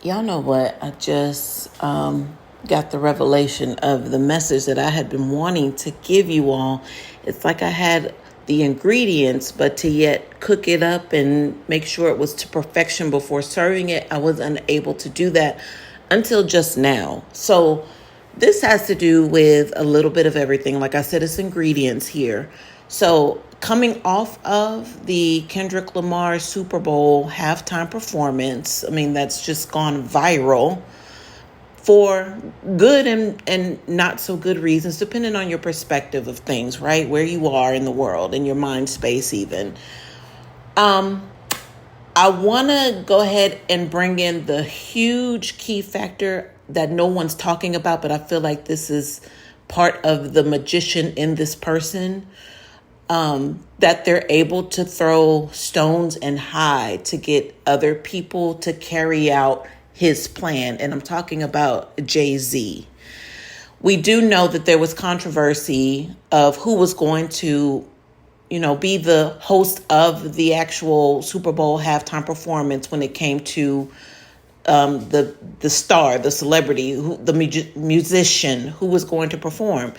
Y'all know what? I just got the revelation of the message that I had been wanting to give you all. It's like I had the ingredients, but to yet cook it up and make sure it was to perfection before serving it, I was unable to do that until just now. So this has to do with a little bit of everything. Like I said, it's ingredients here. So coming off of the Kendrick Lamar Super Bowl halftime performance, I mean, that's just gone viral for good and not so good reasons, depending on your perspective of things, right? Where you are in the world, in your mind space even. I want to go ahead and bring in the huge key factor that no one's talking about, but I feel like this is part of the magician in this person. That they're able to throw stones and hide to get other people to carry out his plan. And I'm talking about Jay-Z. We do know that there was controversy of who was going to, be the host of the actual Super Bowl halftime performance when it came to the star, the celebrity, the musician who was going to perform.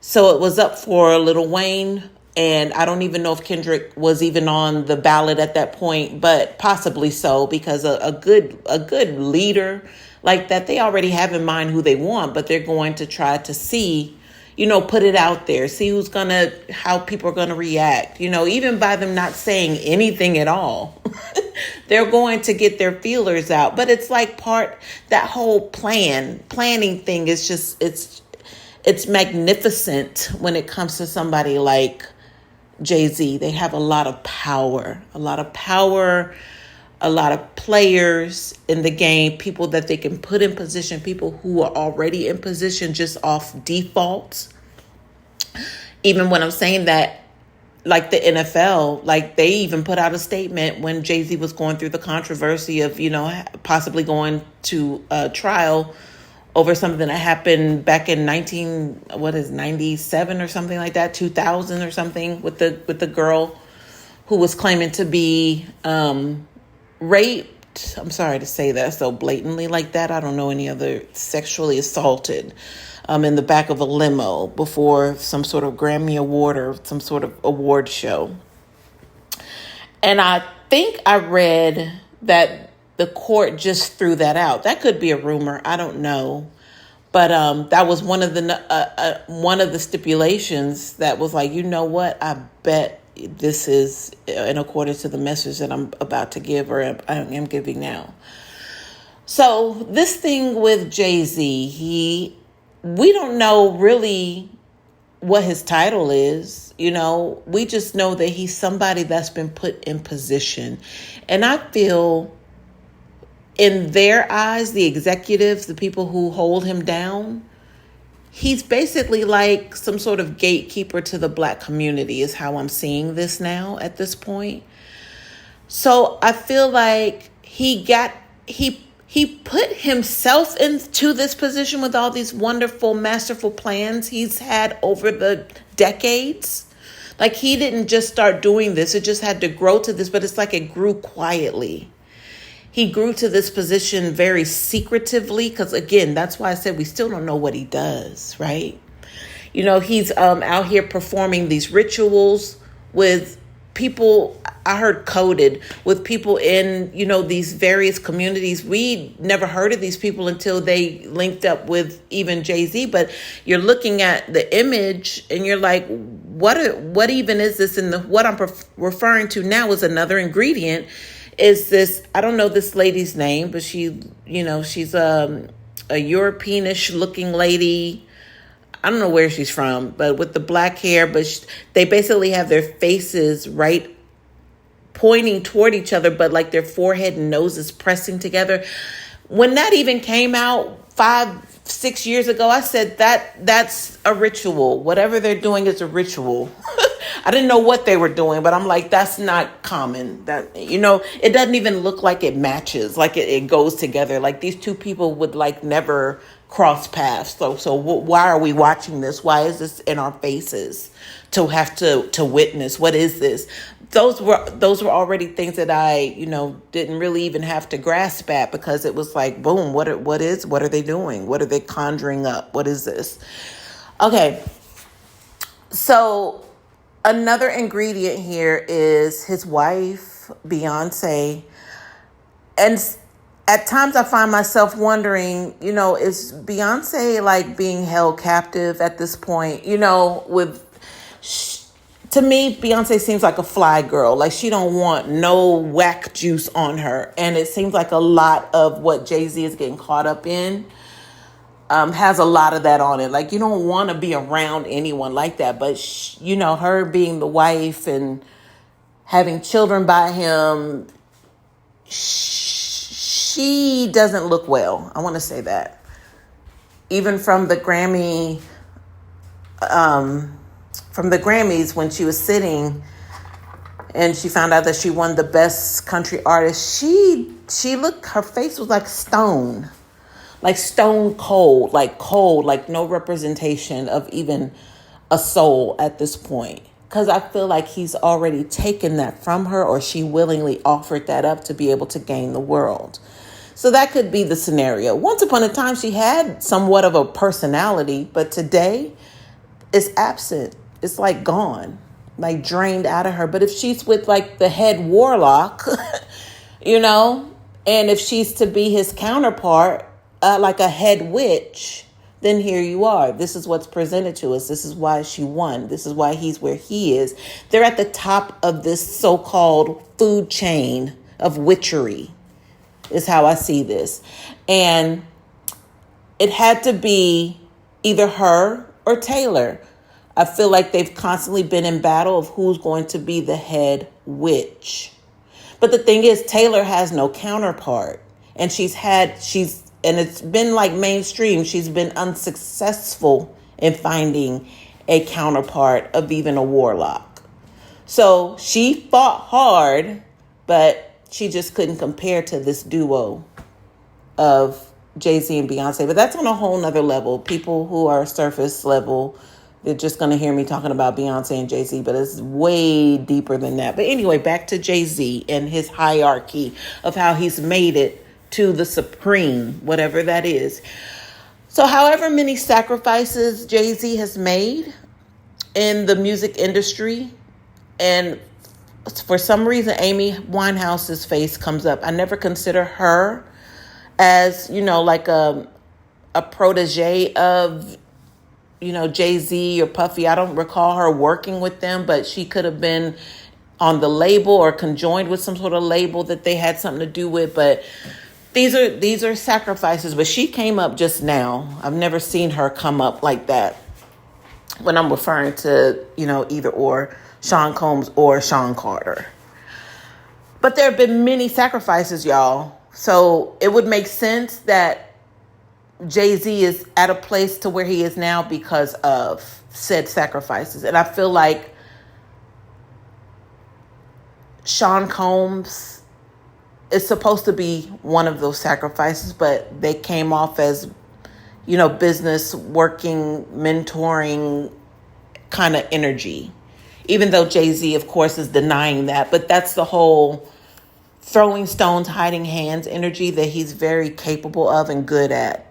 So it was up for Lil Wayne. And I don't even know if Kendrick was even on the ballot at that point, but possibly so, because a good leader like that, they already have in mind who they want, but they're going to try to see, put it out there, see how people are gonna react, even by them not saying anything at all. They're going to get their feelers out. But it's like that whole planning thing is just, it's magnificent when it comes to somebody like Jay-Z. They have a lot of power, a lot of players in the game, people that they can put in position, people who are already in position just off default. Even when I'm saying that, like the NFL, like they even put out a statement when Jay-Z was going through the controversy of, possibly going to trial over something that happened back in 97 or something like that, 2000 or something, with the girl who was claiming to be raped. I'm sorry to say that so blatantly like that. I don't know any other sexually assaulted in the back of a limo before some sort of Grammy award or some sort of award show. And I think I read that the court just threw that out. That could be a rumor. I don't know. But that was one of the stipulations that was like, I bet this is in accordance to the message that I'm about to give or I am giving now. So this thing with Jay-Z, we don't know really what his title is. We just know that he's somebody that's been put in position. And I feel in their eyes, the executives, the people who hold him down, he's basically like some sort of gatekeeper to the Black community is how I'm seeing this now at this point. So I feel like he put himself into this position with all these wonderful, masterful plans he's had over the decades. Like he didn't just start doing this. It just had to grow to this, but it's like it grew quietly. He grew to this position very secretively because, again, that's why I said we still don't know what he does, right? He's out here performing these rituals with people, I heard coded, with people in, these various communities. We never heard of these people until they linked up with even Jay-Z. But you're looking at the image and you're like, what even is this? And what I'm referring to now is another ingredient. Is this, I don't know this lady's name, but she's a Europeanish looking lady. I don't know where she's from, but with the black hair, but they basically have their faces right pointing toward each other, but like their forehead and noses pressing together. When that even came out 5-6 years ago, I said that's a ritual. Whatever they're doing is a ritual. I didn't know what they were doing, but I'm like, that's not common. That, it doesn't even look like it matches, like it goes together. Like these two people would like never cross paths. Why are we watching this? Why is this in our faces to have to witness? What is this? Those were already things that I, didn't really even have to grasp at, because it was like, boom, what are they doing? What are they conjuring up? What is this? Okay. So another ingredient here is his wife, Beyonce. And at times I find myself wondering, is Beyonce like being held captive at this point? To me, Beyonce seems like a fly girl. Like, she don't want no whack juice on her. And it seems like a lot of what Jay-Z is getting caught up in has a lot of that on it. Like, you don't want to be around anyone like that. But, her being the wife and having children by him, she doesn't look well. I want to say that. Even from the Grammys, when she was sitting and she found out that she won the best country artist, her face was like stone cold, like no representation of even a soul at this point. Because I feel like he's already taken that from her, or she willingly offered that up to be able to gain the world. So that could be the scenario. Once upon a time, she had somewhat of a personality, but today it's absent. It's like gone, like drained out of her. But if she's with like the head warlock, and if she's to be his counterpart, like a head witch, then here you are. This is what's presented to us. This is why she won. This is why he's where he is. They're at the top of this so-called food chain of witchery, is how I see this. And it had to be either her or Taylor. I feel like they've constantly been in battle of who's going to be the head witch. But the thing is, Taylor has no counterpart. And and it's been like mainstream. She's been unsuccessful in finding a counterpart of even a warlock. So she fought hard, but she just couldn't compare to this duo of Jay-Z and Beyonce. But that's on a whole nother level. People who are surface level, they're just going to hear me talking about Beyonce and Jay-Z, but it's way deeper than that. But anyway, back to Jay-Z and his hierarchy of how he's made it to the supreme, whatever that is. So however many sacrifices Jay-Z has made in the music industry, and for some reason, Amy Winehouse's face comes up. I never consider her as, like a protege of, Jay-Z or Puffy. I don't recall her working with them, but she could have been on the label or conjoined with some sort of label that they had something to do with. But these are sacrifices. But she came up just now. I've never seen her come up like that when I'm referring to, either or Sean Combs or Sean Carter. But there have been many sacrifices, y'all. So it would make sense that Jay-Z is at a place to where he is now because of said sacrifices. And I feel like Sean Combs is supposed to be one of those sacrifices, but they came off as, business, working, mentoring kind of energy. Even though Jay-Z, of course, is denying that. But that's the whole throwing stones, hiding hands energy that he's very capable of and good at.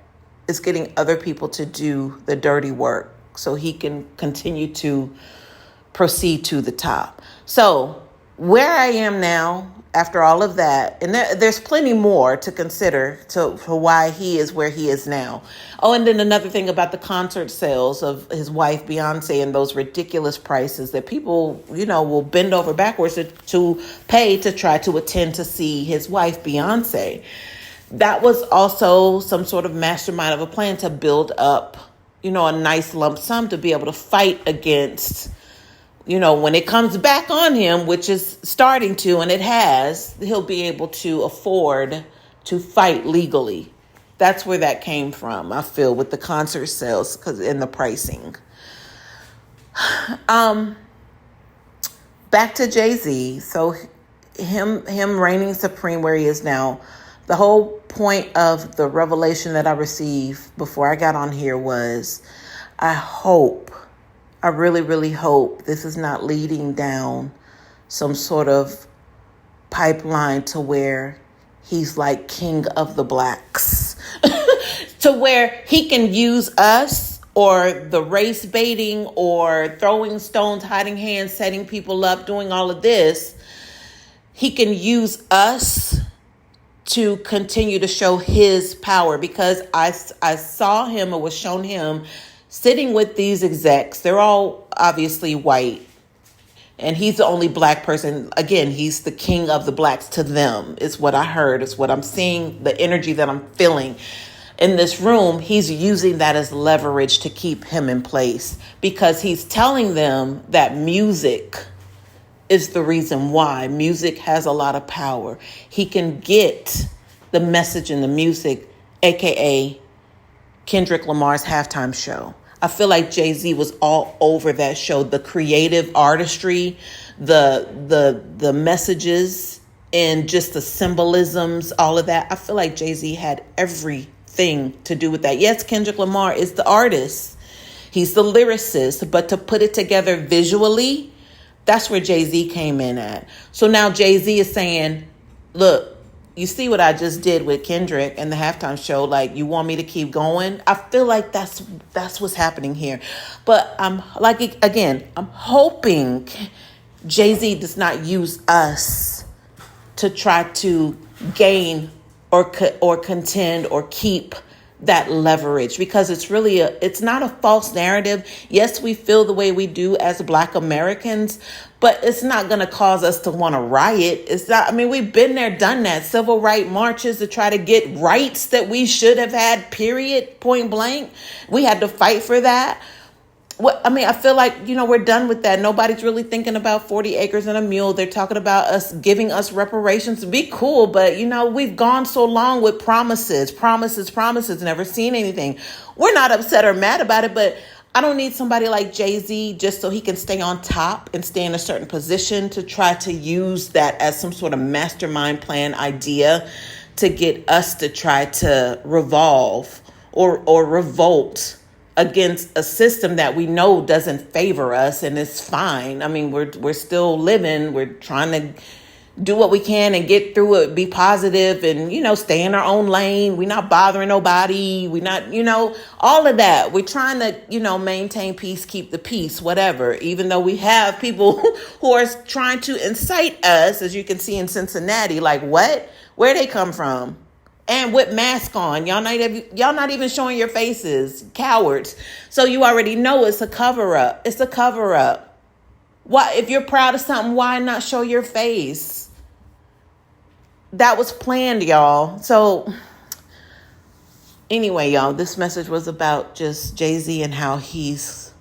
Is getting other people to do the dirty work so he can continue to proceed to the top. So where I am now, after all of that, and there's plenty more to consider to why he is where he is now. Oh, and then another thing about the concert sales of his wife, Beyonce, and those ridiculous prices that people, will bend over backwards to pay to try to attend to see his wife, Beyonce. That was also some sort of mastermind of a plan to build up, a nice lump sum to be able to fight against, when it comes back on him, which is starting to, and it has, he'll be able to afford to fight legally. That's where that came from, I feel, with the concert sales and the pricing. Back to Jay-Z. So him reigning supreme where he is now. The whole point of the revelation that I received before I got on here was I really, really hope this is not leading down some sort of pipeline to where he's like king of the blacks, to where he can use us, or the race baiting or throwing stones, hiding hands, setting people up, doing all of this. He can use us to continue to show his power, because I saw him, or was shown him sitting with these execs. They're all obviously white, and he's the only black person. Again, he's the king of the blacks to them. It's what I heard. It's what I'm seeing, the energy that I'm feeling in this room. He's using that as leverage to keep him in place, because he's telling them that music is the reason why. Music has a lot of power. He can get the message in the music, aka Kendrick Lamar's halftime show. I feel like Jay-Z was all over that show. The creative artistry, the messages, and just the symbolisms, all of that. I feel like Jay-Z had everything to do with that. Yes, Kendrick Lamar is the artist. He's the lyricist, but to put it together visually, that's where Jay-Z came in at. So now Jay-Z is saying, look, you see what I just did with Kendrick and the halftime show? Like, you want me to keep going? I feel like that's what's happening here. But I'm like, again, I'm hoping Jay-Z does not use us to try to gain or contend or keep that leverage, because it's not a false narrative. Yes, we feel the way we do as Black Americans, but it's not going to cause us to want to riot. It's not, I mean, we've been there, done that. Civil rights marches to try to get rights that we should have had, period, point blank. We had to fight for that. I feel like, we're done with that. Nobody's really thinking about 40 acres and a mule. They're talking about us giving us reparations. Be cool. But, we've gone so long with promises, never seen anything. We're not upset or mad about it, but I don't need somebody like Jay-Z just so he can stay on top and stay in a certain position to try to use that as some sort of mastermind plan idea to get us to try to revolve or revolt against a system that we know doesn't favor us, and it's fine. I mean, we're still living. We're trying to do what we can and get through it, be positive, and, stay in our own lane. We're not bothering nobody. We're not, all of that. We're trying to, maintain peace, keep the peace, whatever, even though we have people who are trying to incite us, as you can see in Cincinnati. Like, what? Where they come from? And with mask on, y'all not even showing your faces, cowards. So you already know it's a cover up. It's a cover up. Why, if you're proud of something, why not show your face? That was planned, y'all. So anyway, y'all, this message was about just Jay-Z and how he's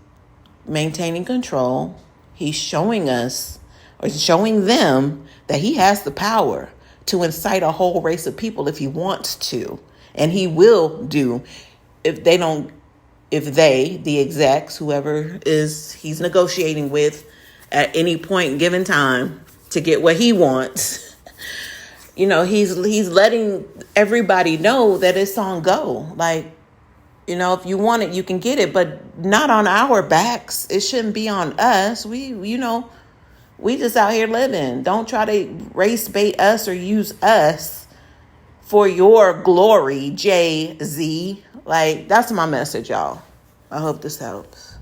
maintaining control. He's showing us, or showing them, that he has the power to incite a whole race of people if he wants to. And he will do, if the execs, whoever he's negotiating with at any point given time to get what he wants, he's letting everybody know that it's on go. Like, if you want it, you can get it, but not on our backs. It shouldn't be on us. We just out here living. Don't try to race bait us or use us for your glory, Jay-Z. Like, that's my message, y'all. I hope this helps.